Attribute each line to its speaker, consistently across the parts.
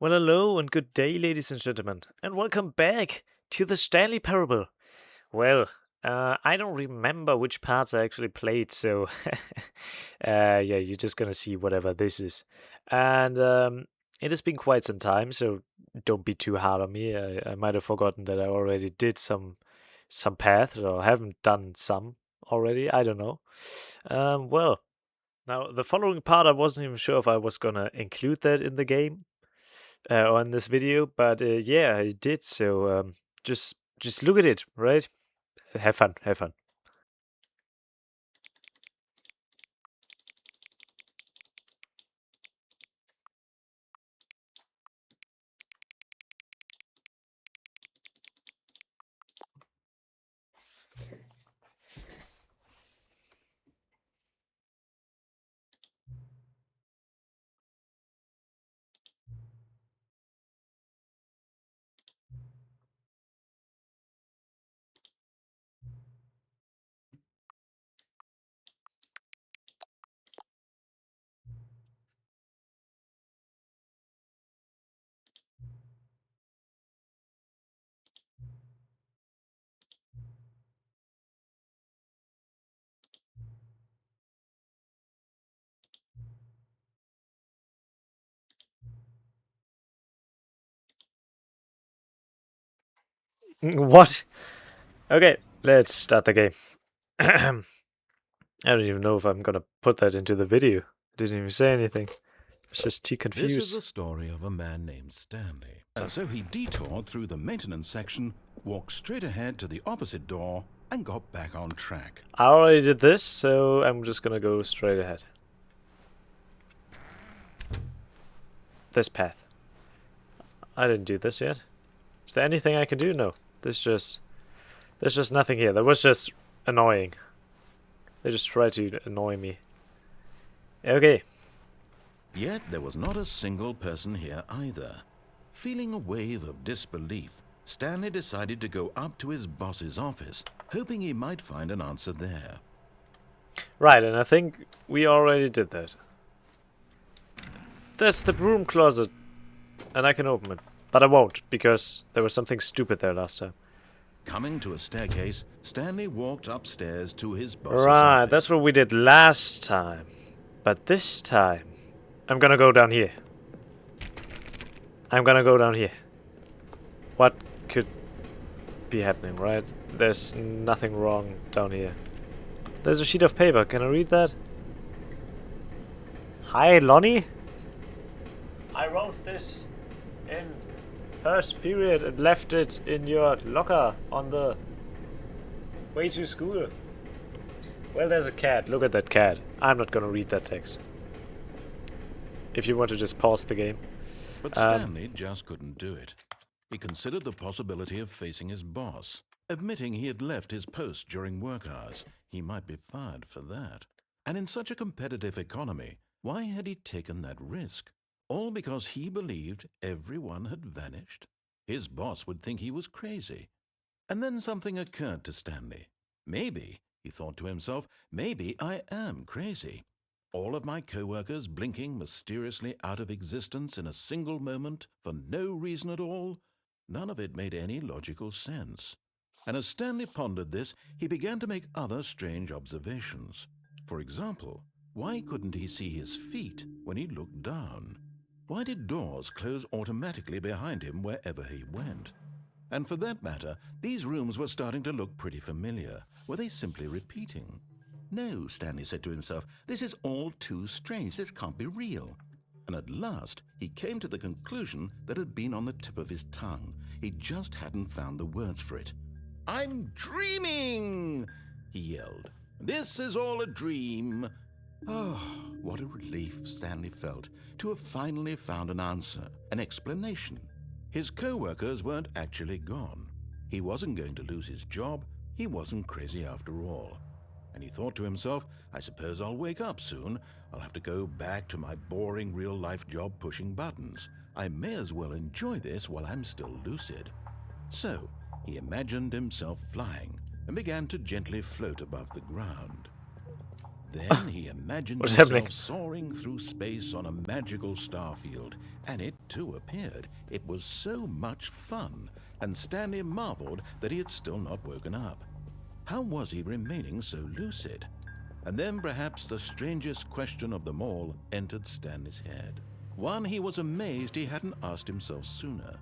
Speaker 1: Well, hello and good day, ladies and gentlemen, and welcome back to the Stanley Parable. Well, I don't remember which parts I actually played, so yeah, you're just gonna see whatever this is. And it has been quite some time, so don't be too hard on me. I might have forgotten that I already did some paths, or haven't done some already. I don't know. Well, now the following part, I wasn't even sure if I was gonna include that in the game on this video, but yeah, I did. So just look at it, right? Have fun, have fun. What? Okay, let's start the game. I don't even know if I'm gonna put that into the video. Didn't even say anything. I was just too
Speaker 2: This is
Speaker 1: confused.
Speaker 2: the story of a man named Stanley. And so he detoured through the maintenance section, walked straight ahead to the opposite door, and got back on track.
Speaker 1: I already did this, so I'm just gonna go straight ahead. This path. I didn't do this yet. Is there anything I can do? No. There's just nothing here. That was just annoying. They just tried to annoy me. Okay.
Speaker 2: Yet there was not a single person here either. Feeling a wave of disbelief, Stanley decided to go up to his boss's office, hoping he might find an answer there.
Speaker 1: Right, and I think we already did that. That's the broom closet. And I can open it. But I won't, because there was something stupid there last time.
Speaker 2: Coming to a staircase, Stanley walked upstairs to his boss's
Speaker 1: Right,
Speaker 2: office.
Speaker 1: that's what we did last time. But this time, I'm gonna go down here. I'm gonna go down here. What could be happening, right? There's nothing wrong down here. There's a sheet of paper. Can I read that? Hi, Lonnie. I wrote this in first period and left it in your locker on the way to school. Well, there's a cat. Look at that cat. I'm not gonna read that text. If you want to just pause the game.
Speaker 2: But Stanley just couldn't do it. He considered the possibility of facing his boss. Admitting he had left his post during work hours, he might be fired for that. And in such a competitive economy, why had he taken that risk? All because he believed everyone had vanished? His boss would think he was crazy. And then something occurred to Stanley. Maybe, he thought to himself, maybe I am crazy. All of my co-workers blinking mysteriously out of existence in a single moment for no reason at all? None of it made any logical sense. And as Stanley pondered this, he began to make other strange observations. For example, why couldn't he see his feet when he looked down? Why did doors close automatically behind him wherever he went? And for that matter, these rooms were starting to look pretty familiar. Were they simply repeating? No, Stanley said to himself, this is all too strange. This can't be real. And at last, he came to the conclusion that had been on the tip of his tongue. He just hadn't found the words for it. I'm dreaming, he yelled. This is all a dream. Oh, what a relief Stanley felt to have finally found an answer, an explanation. His co-workers weren't actually gone. He wasn't going to lose his job. He wasn't crazy after all. And he thought to himself, I suppose I'll wake up soon. I'll have to go back to my boring real-life job pushing buttons. I may as well enjoy this while I'm still lucid. So he imagined himself flying and began to gently float above the ground. Then he imagined
Speaker 1: What's
Speaker 2: himself
Speaker 1: happening?
Speaker 2: soaring through space on a magical starfield, and it too appeared. It was so much fun, and Stanley marveled that he had still not woken up. How was he remaining so lucid? And then perhaps the strangest question of them all entered Stanley's head. One he was amazed he hadn't asked himself sooner.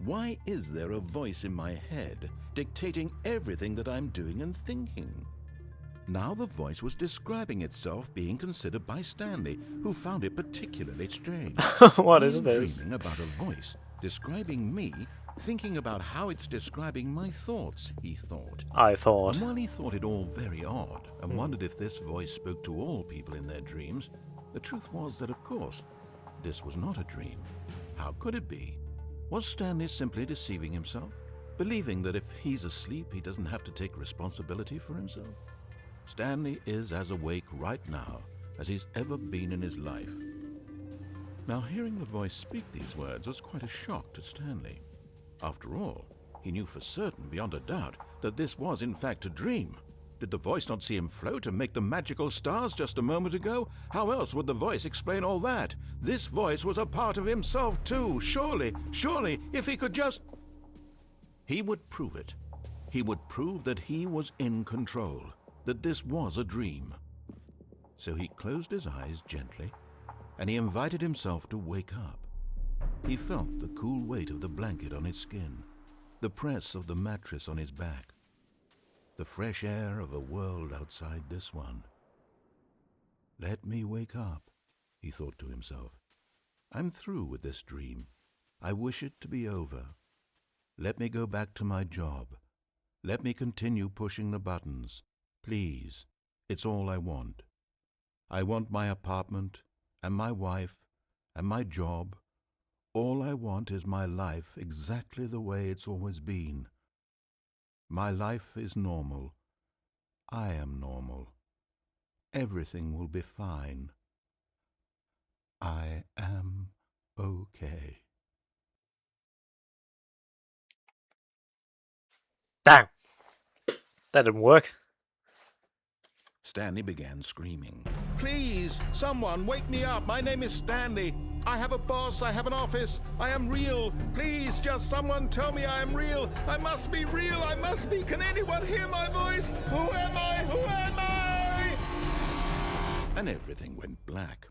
Speaker 2: Why is there a voice in my head dictating everything that I'm doing and thinking? Now the voice was describing itself being considered by Stanley, who found it particularly strange.
Speaker 1: What
Speaker 2: I'm
Speaker 1: is this?
Speaker 2: dreaming about a voice describing me, thinking about how it's describing my thoughts, he thought.
Speaker 1: I thought.
Speaker 2: And while he thought it all very odd and wondered if this voice spoke to all people in their dreams, the truth was that, of course, this was not a dream. How could it be? Was Stanley simply deceiving himself, believing that if he's asleep, he doesn't have to take responsibility for himself? Stanley is as awake right now as he's ever been in his life. Now, hearing the voice speak these words was quite a shock to Stanley. After all, he knew for certain, beyond a doubt, that this was in fact a dream. Did the voice not see him float and make the magical stars just a moment ago? How else would the voice explain all that? This voice was a part of himself too. Surely, if he could just... He would prove it. He would prove that he was in control, that this was a dream. So he closed his eyes gently, and he invited himself to wake up. He felt the cool weight of the blanket on his skin, the press of the mattress on his back, the fresh air of a world outside this one. Let me wake up, he thought to himself. I'm through with this dream. I wish it to be over. Let me go back to my job. Let me continue pushing the buttons. Please, it's all I want. I want my apartment and my wife and my job. All I want is my life exactly the way it's always been. My life is normal. I am normal. Everything will be fine. I am okay.
Speaker 1: Damn. That didn't work.
Speaker 2: Stanley began screaming. Please, someone, wake me up. My name is Stanley. I have a boss. I have an office. I am real. Please, just someone tell me I am real. I must be real. I must be. Can anyone hear my voice? Who am I? Who am I? And everything went black.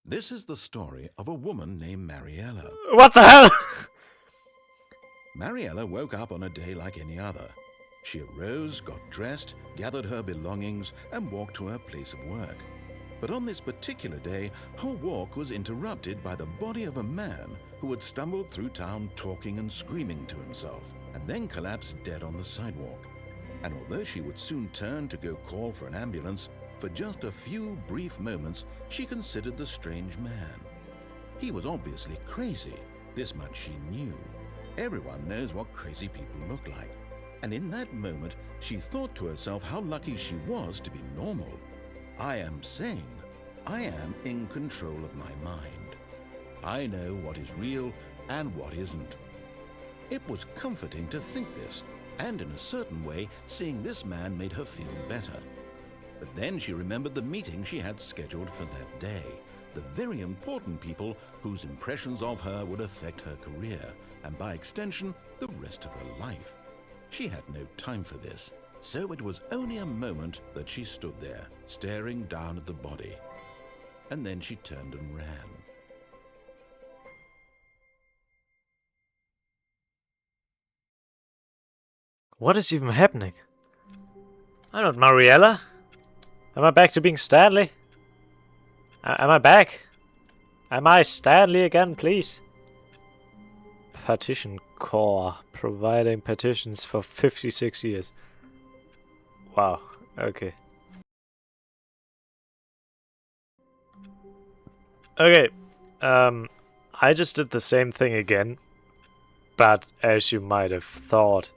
Speaker 2: This is the story of a woman named Mariella.
Speaker 1: What the hell?
Speaker 2: Mariella woke up on a day like any other. She arose, got dressed, gathered her belongings, and walked to her place of work. But on this particular day, her walk was interrupted by the body of a man who had stumbled through town talking and screaming to himself, and then collapsed dead on the sidewalk. And although she would soon turn to go call for an ambulance, for just a few brief moments she considered the strange man. He was obviously crazy, this much she knew. Everyone knows what crazy people look like. And in that moment, she thought to herself how lucky she was to be normal. I am sane. I am in control of my mind. I know what is real and what isn't. It was comforting to think this, and in a certain way, seeing this man made her feel better. But then she remembered the meeting she had scheduled for that day, the very important people whose impressions of her would affect her career, and by extension, the rest of her life. She had no time for this, so it was only a moment that she stood there, staring down at the body. And then she turned and ran.
Speaker 1: What is even happening? I'm not Mariella. Am I back to being Stanley? Am I back? Am I Stanley again, please? Partition Core, providing partitions for 56 years. Wow, okay. Okay, I just did the same thing again, but as you might have thought,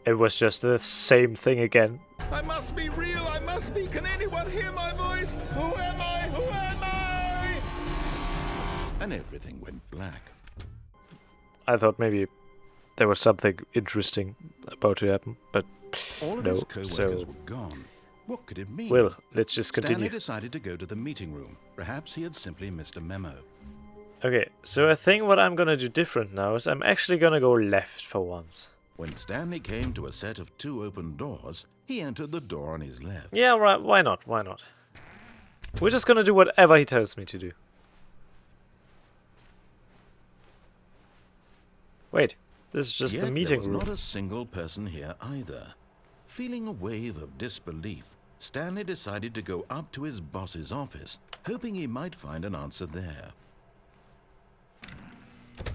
Speaker 1: it was just the same thing again.
Speaker 2: I must be real, I must be. Can anyone hear my voice? Who am I? Who am I? And everything went black.
Speaker 1: I thought maybe there was something interesting about to happen, but
Speaker 2: All of
Speaker 1: no.
Speaker 2: his co-workers
Speaker 1: So,
Speaker 2: were gone. What could it mean?
Speaker 1: well, let's just
Speaker 2: Stanley
Speaker 1: continue.
Speaker 2: decided to go to the meeting room. Perhaps he had simply missed a memo.
Speaker 1: Okay, so I think what I'm gonna do different now is I'm actually gonna go left for once.
Speaker 2: When Stanley came to a set of 2 open doors, he entered the door on his left.
Speaker 1: Yeah, right, why not? Why not? We're just gonna do whatever he tells me to do. Wait, this is just
Speaker 2: Yet
Speaker 1: the meeting
Speaker 2: there
Speaker 1: room.
Speaker 2: was not a single person here either. Feeling a wave of disbelief, Stanley decided to go up to his boss's office, hoping he might find an answer there.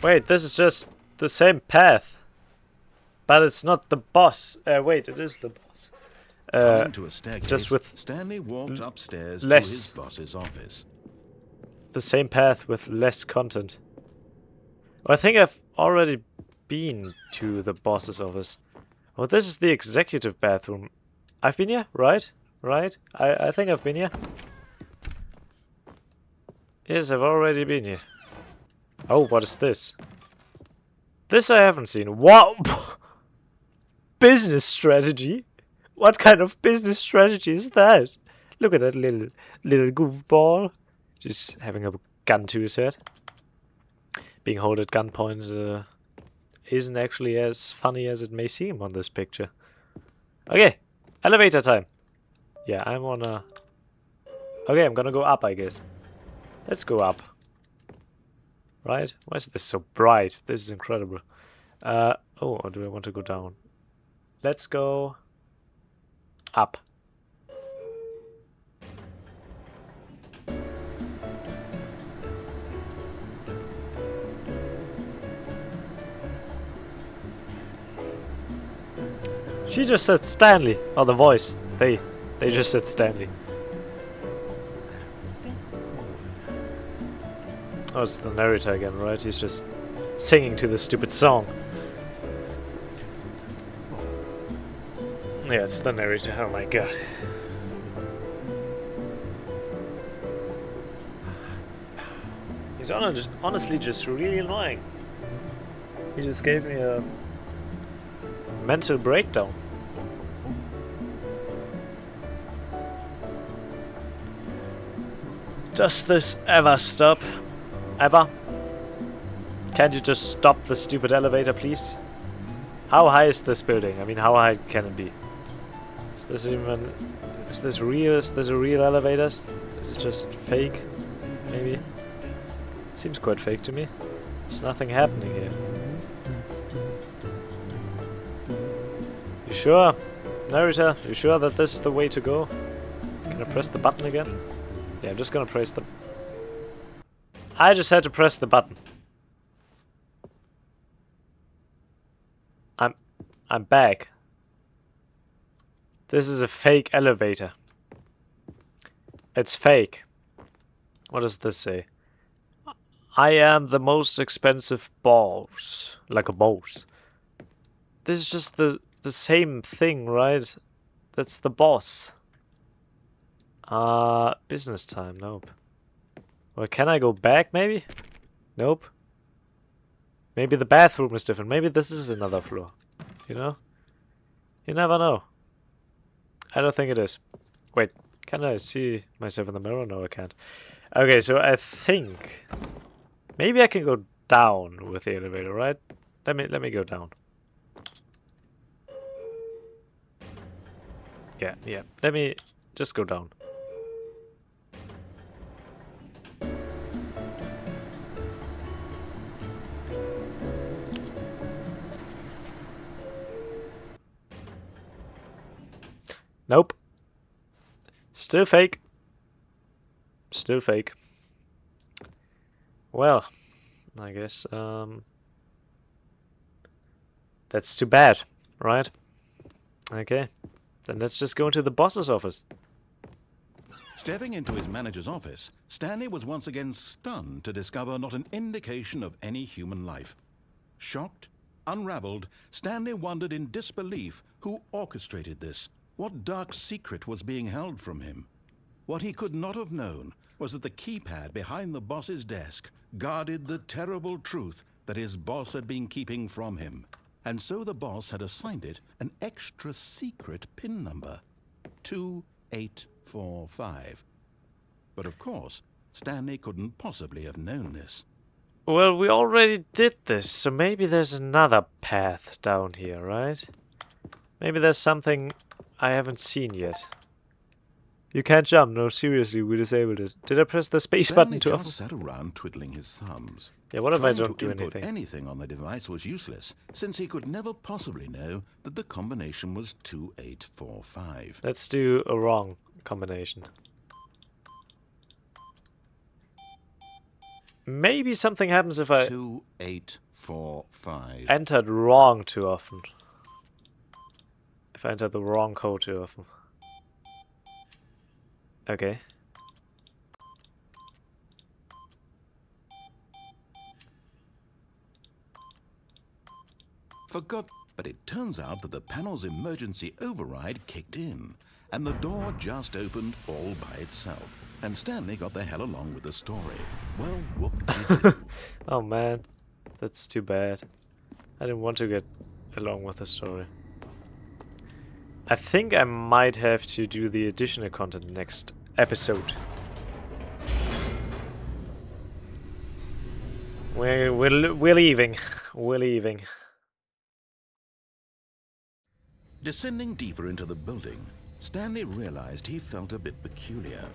Speaker 1: Wait, this is just the same path. But it's not the boss. Wait, it is the boss.
Speaker 2: Coming to a staircase,
Speaker 1: just with
Speaker 2: Stanley walked upstairs to
Speaker 1: less.
Speaker 2: his boss's office.
Speaker 1: The same path with less content. I think I've already been to the boss's office. Oh, this is the executive bathroom. I've been here, right? Right? I think I've been here. Yes, I've already been here. Oh, what is this? This I haven't seen. Wow! Business strategy? What kind of business strategy is that? Look at that little goofball. Just having a gun to his head. Being held at gunpoint isn't actually as funny as it may seem on this picture. Okay, elevator time. Yeah, I'm on a... Okay, I'm gonna go up, I guess. Let's go up. Right? Why is this so bright? This is incredible. Oh, or do I want to go down? Let's go... up. She just said Stanley. Oh, the voice. They just said Stanley. Oh, it's the narrator again, right? He's just singing to this stupid song. Yeah, it's the narrator. Oh my god. He's honestly just really annoying. He just gave me a mental breakdown. Does this ever stop? Ever? Can't you just stop the stupid elevator, please? How high is this building? I mean, how high can it be? Is this even... Is this real? Is this a real elevator? Is it just fake? Maybe? Seems quite fake to me. There's nothing happening here. You sure? Narrator, you sure that this is the way to go? Can I press the button again? Yeah, I'm just gonna press the... I just had to press the button. I'm back. This is a fake elevator. It's fake. What does this say? I am the most expensive boss. Like a boss. This is just the same thing, right? That's the boss. Business time. Nope. Well, can I go back, maybe? Nope. Maybe the bathroom is different. Maybe this is another floor. You know? You never know. I don't think it is. Wait, can I see myself in the mirror? No, I can't. Okay, so I think... Maybe I can go down with the elevator, right? Let me go down. Yeah. Let me just go down. Nope. Still fake. Still fake. Well, I guess, that's too bad, right? Okay. Then let's just go into the boss's office.
Speaker 2: Stepping into his manager's office, Stanley was once again stunned to discover not an indication of any human life. Shocked, unraveled, Stanley wondered in disbelief who orchestrated this. What dark secret was being held from him? What he could not have known was that the keypad behind the boss's desk guarded the terrible truth that his boss had been keeping from him. and so the boss had assigned it an extra secret PIN number, 2845. But of course, Stanley couldn't possibly have known this.
Speaker 1: Well, we already did this, so maybe there's another path down here, right? Maybe there's something I haven't seen yet. You can't jump. No, seriously, we disabled it. Did I press the space
Speaker 2: Stanley
Speaker 1: button too
Speaker 2: just
Speaker 1: often?
Speaker 2: sat around twiddling his thumbs.
Speaker 1: Yeah, what if I
Speaker 2: Trying
Speaker 1: don't
Speaker 2: to
Speaker 1: do
Speaker 2: input
Speaker 1: anything?
Speaker 2: on the device was useless, since he could never possibly know that the combination was 2845.
Speaker 1: Let's do a wrong combination. Maybe something happens if I
Speaker 2: 2845.
Speaker 1: entered wrong too often. If I entered the wrong code too often. Okay.
Speaker 2: But it turns out that the panel's emergency override kicked in, and the door just opened all by itself. And Stanley got the hell along with the story. Well, whoop-de-doo.
Speaker 1: Oh man, that's too bad. I didn't want to get along with the story. I think I might have to do the additional content next episode. We're leaving. We're leaving.
Speaker 2: Descending deeper into the building, Stanley realized he felt a bit peculiar.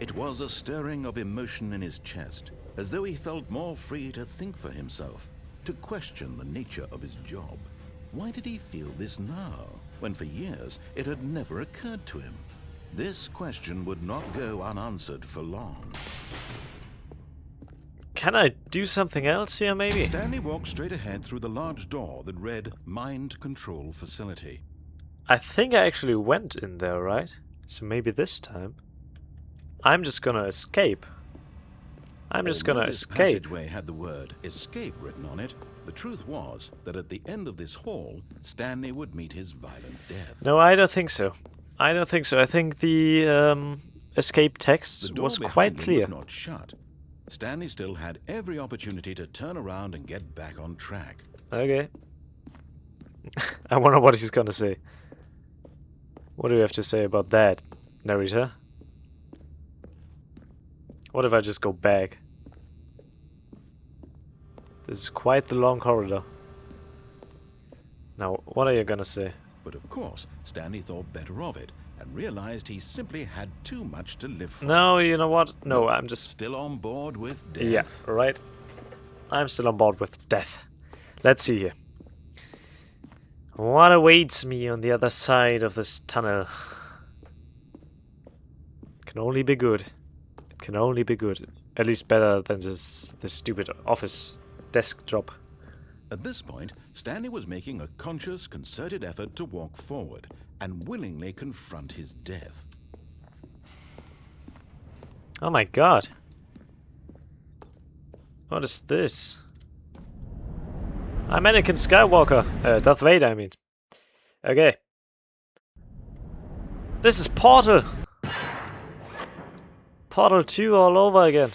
Speaker 2: It was a stirring of emotion in his chest, as though he felt more free to think for himself, to question the nature of his job. Why did he feel this now, when for years it had never occurred to him? This question would not go unanswered for long.
Speaker 1: Can I do something else here, maybe?
Speaker 2: Stanley walked straight ahead through the large door that read Mind Control Facility.
Speaker 1: I think I actually went in there, right? So maybe this time I'm just gonna escape. I'm just gonna
Speaker 2: This
Speaker 1: escape.
Speaker 2: passageway had the word escape written on it. The truth was that at the end of this hall, Stanley would meet his violent death.
Speaker 1: No, I don't think so. I don't think so. I think the escape
Speaker 2: The
Speaker 1: text
Speaker 2: door
Speaker 1: was
Speaker 2: behind
Speaker 1: quite
Speaker 2: him
Speaker 1: clear.
Speaker 2: was not shut. Stanley still had every opportunity to turn around and get back on track.
Speaker 1: Okay. I wonder what he's gonna say. What do you have to say about that, narrator? What if I just go back? This is quite the long corridor. Now, what are you gonna say?
Speaker 2: But of course, Stanley thought better of it and realized he simply had too much to live for.
Speaker 1: No, you know what? No, I'm just...
Speaker 2: Still on board with death.
Speaker 1: Yeah, right. I'm still on board with death. Let's see here. What awaits me on the other side of this tunnel? It can only be good. It can only be good. At least better than this stupid office desk job.
Speaker 2: At this point, Stanley was making a conscious, concerted effort to walk forward and willingly confront his death.
Speaker 1: Oh my god. What is this? I'm Anakin Skywalker. Darth Vader, I mean. Okay. This is Portal. Portal 2 all over again.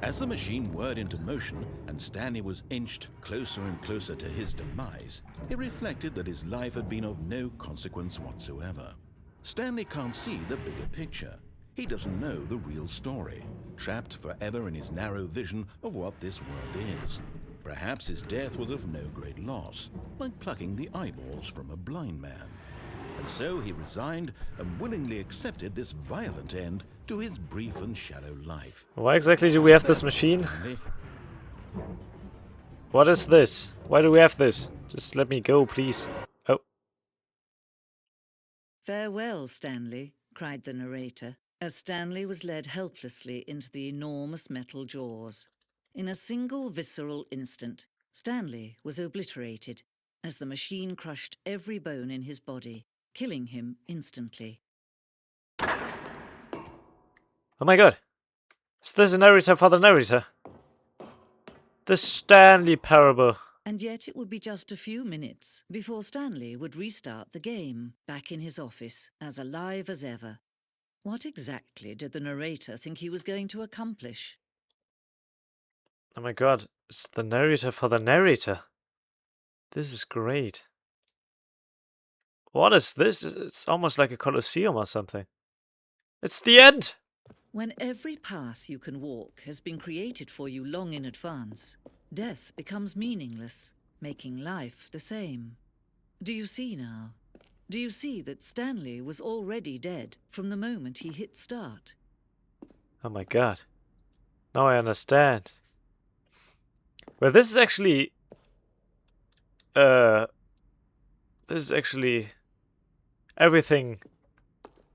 Speaker 2: As the machine whirred into motion and Stanley was inched closer and closer to his demise, he reflected that his life had been of no consequence whatsoever. Stanley can't see the bigger picture. He doesn't know the real story, trapped forever in his narrow vision of what this world is. Perhaps his death was of no great loss, like plucking the eyeballs from a blind man. And so he resigned and willingly accepted this violent end to his brief and shallow life.
Speaker 1: Why exactly do we have this machine?
Speaker 2: Stanley,
Speaker 1: What is this? Why do we have this? Just let me go, please. Oh.
Speaker 3: "Farewell, Stanley," cried the narrator, as Stanley was led helplessly into the enormous metal jaws. In a single visceral instant, Stanley was obliterated as the machine crushed every bone in his body, killing him instantly.
Speaker 1: Oh my god. Is this a narrator for the narrator? The Stanley Parable.
Speaker 3: And yet it would be just a few minutes before Stanley would restart the game, back in his office, as alive as ever. What exactly did the narrator think he was going to accomplish?
Speaker 1: Oh my god. It's the narrator for the narrator. This is great. What is this? It's almost like a coliseum or something. It's the end!
Speaker 3: When every path you can walk has been created for you long in advance, death becomes meaningless, making life the same. Do you see now? Do you see that Stanley was already dead from the moment he hit start?
Speaker 1: Oh my god. Now I understand. Well, this is actually... This is actually... everything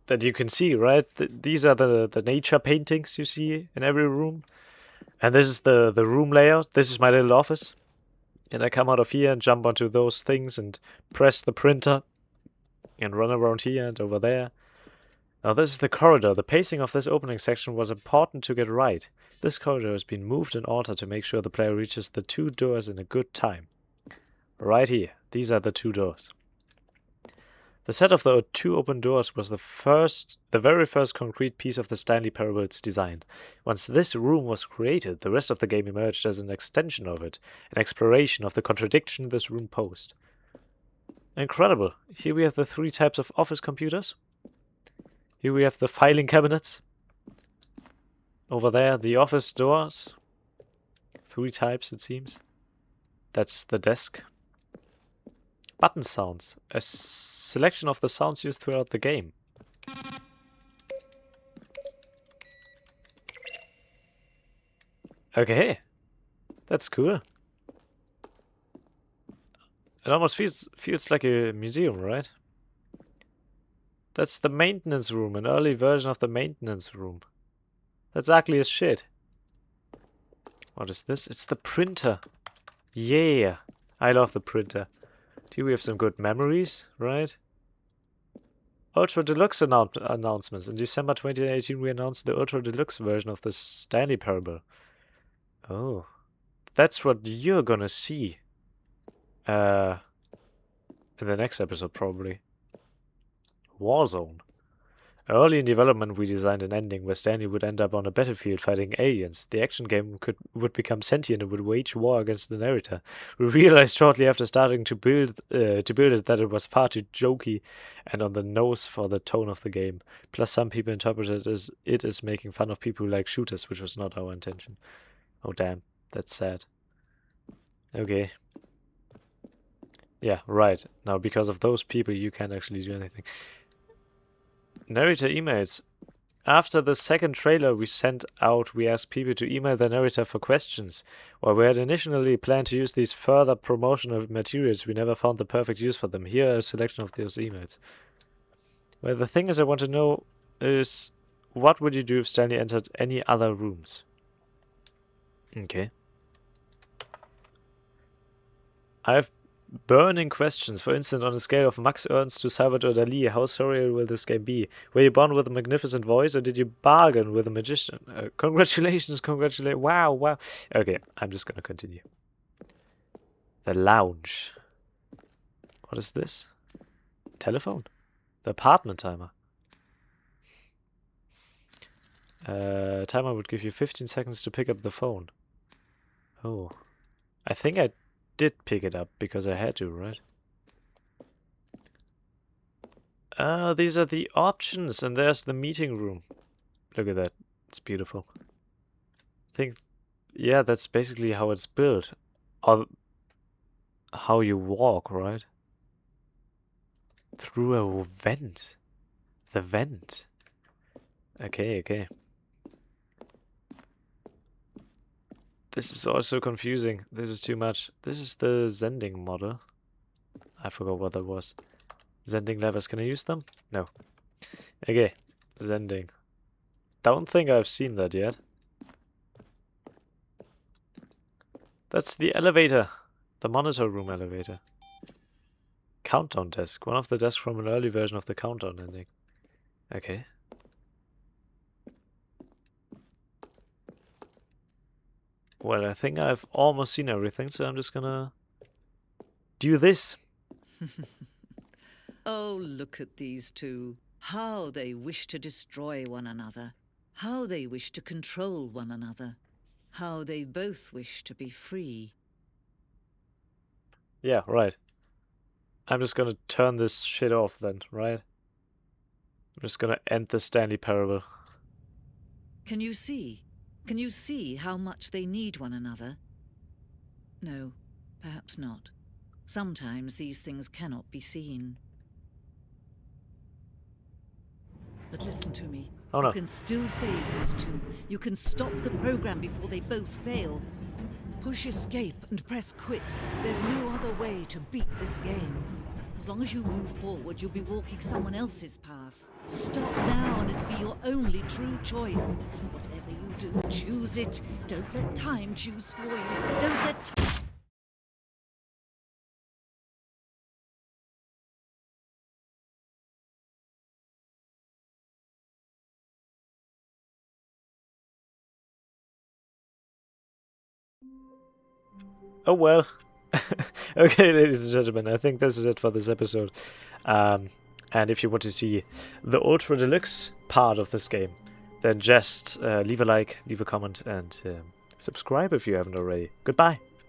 Speaker 1: that you can see, right? These are the nature paintings you see in every room. And this is the room layout. This is my little office. And I come out of here and jump onto those things and press the printer and run around here and over there. Now this is the corridor. The pacing of this opening section was important to get right. This corridor has been moved and altered to make sure the player reaches the 2 doors in a good time. Right here. These are the 2 doors. The set of the 2 open doors was the very first concrete piece of the Stanley Parable's design. Once this room was created, the rest of the game emerged as an extension of it, an exploration of the contradiction this room posed. Incredible. Here we have the 3 types of office computers. Here we have the filing cabinets. Over there, the office doors. 3 types, it seems. That's the desk. Button sounds. A selection of the sounds used throughout the game. Okay. That's cool. It almost feels like a museum, right? That's the maintenance room, an early version of the maintenance room. That's ugly as shit. What is this? It's the printer. Yeah. I love the printer. Here we have some good memories, right? Ultra Deluxe announcements. In December 2018, we announced the Ultra Deluxe version of the Stanley Parable. Oh. That's what you're gonna see. In the next episode, probably. Warzone. Early in development, we designed an ending where Stanley would end up on a battlefield fighting aliens. The action game would become sentient and would wage war against the narrator. We realized shortly after starting to build it that it was far too jokey and on the nose for the tone of the game. Plus, some people interpreted it as making fun of people who like shooters, which was not our intention. Oh damn, that's sad. Okay. Yeah, right. Now, because of those people, you can't actually do anything. Narrator emails. After the second trailer we sent out, we asked people to email the narrator for questions. While we had initially planned to use these further promotional materials, we never found the perfect use for them. Here are a selection of those emails. Well, the thing is I want to know is, what would you do if Stanley entered any other rooms? Okay. I have burning questions. For instance, on a scale of Max Ernst to Salvador Dali, how surreal will this game be? Were you born with a magnificent voice, or did you bargain with a magician? Congratulations, wow, wow. Okay, I'm just gonna continue. The lounge. What is this? Telephone? The apartment timer. Timer would give you 15 seconds to pick up the phone. Oh. I think I did pick it up because I had to, right? These are the options, and there's the meeting room. Look at that. It's beautiful. I think, yeah, that's basically how it's built. Or how you walk, right? Through a vent. The vent. Okay, okay. This is also confusing. This is too much. This is the Zending model. I forgot what that was. Zending levers. Can I use them? No. Okay. Zending. Don't think I've seen that yet. That's the elevator. The monitor room elevator. Countdown desk. One of the desks from an early version of the countdown ending. Okay. Well, I think I've almost seen everything, so I'm just gonna do this.
Speaker 3: Oh, look at these 2. How they wish to destroy one another. How they wish to control one another. How they both wish to be free.
Speaker 1: Yeah, right. I'm just gonna turn this shit off then, right? I'm just gonna end the Stanley Parable.
Speaker 3: Can you see? Can you see how much they need one another? No, perhaps not. Sometimes these things cannot be seen. But listen to me.
Speaker 1: Oh no.
Speaker 3: You can still save these two. You can stop the program before they both fail. Push escape and press quit. There's no other way to beat this game. As long as you move forward, you'll be walking someone else's path. Stop now and it'll be your only true choice. Whatever you do, choose it. Don't let time choose for you. Don't let...
Speaker 1: Oh well. Okay, ladies and gentlemen, I think this is it for this episode. And if you want to see the Ultra Deluxe part of this game, then just leave a like, leave a comment, and subscribe if you haven't already. Goodbye.